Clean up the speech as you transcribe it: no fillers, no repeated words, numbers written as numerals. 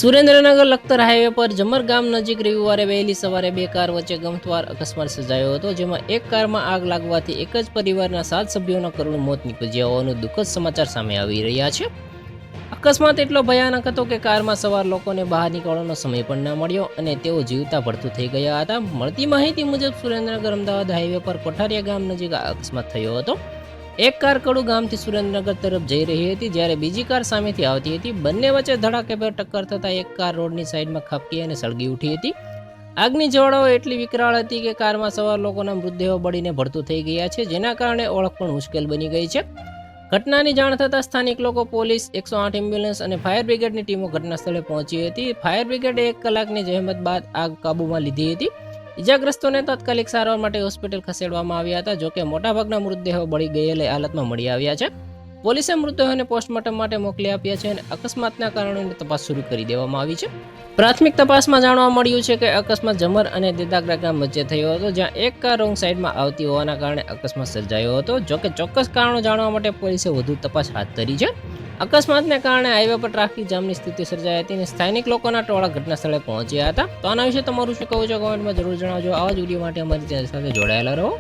Surendranagar Lakhtar highway પર જમર ગામ નજીક રવિવારે વહેલી સવારે બે કાર વચ્ચે ગમખ્વાર અકસ્માત સર્જાયો હતો, જેમાં એક કારમાં આગ લાગવાથી એક જ પરિવારના 7 સભ્યોના કરુણ મોત નીપજ્યા હોવાનું દુઃખદ સમાચાર સામે આવી રહ્યા છે. અકસ્માત એટલો ભયાનક હતો કે કારમાં સવાર લોકોને બહાર નીકળવાનો સમય પણ ન મળ્યો અને તેઓ જીવતા ભડતું થઈ ગયા હતા. મળતી માહિતી મુજબ સુરેન્દ્રનગર અમદાવાદ હાઈવે પર કોઠારિયા ગામ નજીક આ અકસ્માત થયો હતો. એક કાર કડુ ગામથી સુરેન્દ્રનગર તરફ જઈ રહી હતી, જ્યારે બીજી કાર સામેથી આવતી હતી. બંને વચ્ચે ધડાકેભેર ટક્કર થતાં એક કાર રોડની સાઈડમાં ખાબકી અને સળગી ઉઠી હતી. આગની જ્વાળાઓ એટલી વિકરાળ હતી કે કારમાં સવાર લોકોના મૃતદેહો બળીને ભડતું થઈ ગયા છે, જેના કારણે ઓળખ પણ મુશ્કેલ બની ગઈ છે. ઘટનાની જાણ થતાં સ્થાનિક લોકો, પોલીસ, 108 એમ્બ્યુલન્સ અને ફાયર બ્રિગેડની ટીમો ઘટના સ્થળે પહોંચી હતી. ફાયર બ્રિગેડે 1 કલાકની જહેમત બાદ આગ કાબૂમાં લીધી હતી. ઇજાગ્રસ્તોને તાત્કાલિક સારવાર માટે હોસ્પિટલ ખસેડવામાં આવ્યા હતા. જોકે મોટાભાગના મૃતદેહો બળી ગયેલી હાલતમાં મળી આવ્યા છે. પોલીસે મૃતદેહોને પોસ્ટમોર્ટમ માટે મોકલી આપ્યા છે અને અકસ્માતના કારણોની તપાસ શરૂ કરી દેવામાં આવી છે. પ્રાથમિક તપાસમાં જાણવા મળ્યું છે કે અકસ્માત જમર અને દેદાગરા ગામ વચ્ચે થયો હતો, જ્યાં એક કાર રોંગ સાઈડમાં આવતી હોવાના કારણે અકસ્માત સર્જાયો હતો. જોકે ચોક્કસ કારણો જાણવા માટે પોલીસે વધુ તપાસ હાથ ધરી છે. અકસ્માતને કારણે હાઈવે પર ટ્રાફિક જામની સ્થિતિ સર્જાઈ હતી અને સ્થાનિક લોકોના ટોળા ઘટના સ્થળે પહોંચ્યા હતા. તો આના વિશે તમારું શું કહેવું છે, કોમેન્ટમાં જરૂર જણાવજો. આવા જ વિડીયો માટે અમારી ચેનલ સાથે જોડાયેલા રહો.